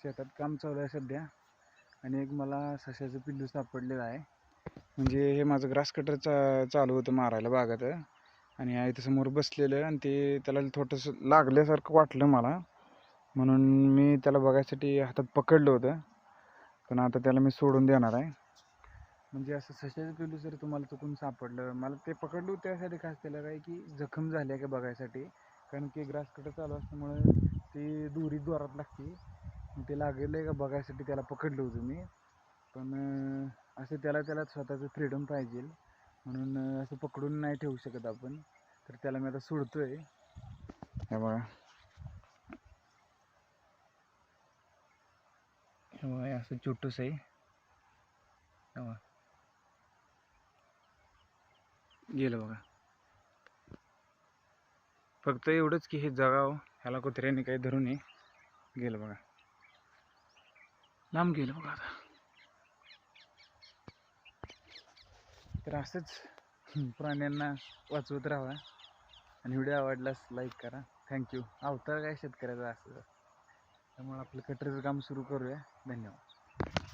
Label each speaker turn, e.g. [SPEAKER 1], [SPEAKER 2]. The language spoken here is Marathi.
[SPEAKER 1] शेतात काम चालू आहे सध्या आणि एक मला सश्याचं पिल्लू सापडलेलं आहे. म्हणजे हे माझं ग्रास कटर चालू होतं मारायला बागात आणि आहे इथं समोर बसलेलं आणि ते त्याला थोडंसं लागल्यासारखं वाटलं मला, म्हणून मी त्याला बघायसाठी हातात पकडलं होतं. पण आता त्याला मी सोडून देणार आहे. म्हणजे असं सश्याचं पिल्लू जर तुम्हाला चुकून सापडलं, मला ते पकडलं त्यासाठी खास त्याला काय की जखम झाली आहे का बघायसाठी, कारण की ग्रास कटर चालू असल्यामुळे ती दोरी जोरात लागते. ते लागलं आहे का बघायसाठी त्याला पकडलं होतं मी. पण असं त्याला स्वतःचं फ्रीडम पाहिजे, म्हणून असं पकडून नाही ठेवू शकत आपण. तर त्याला मी आता सोडतोय. हे बघा, हे बघा असं छोटूस आहे. हे बघा गेलं बघा. फक्त एवढंच की हे जगावं, ह्याला कुत्र्याने काही धरू नये. गेलं बघा, लांब गेलं बघा. आता तर असंच प्राण्यांना वाचवत राहा आणि व्हिडिओ आवडल्यास लाईक करा. थँक्यू. अवतार काय शेतकऱ्याचा असं, त्यामुळे आपलं कटरचं काम सुरू करूया. धन्यवाद.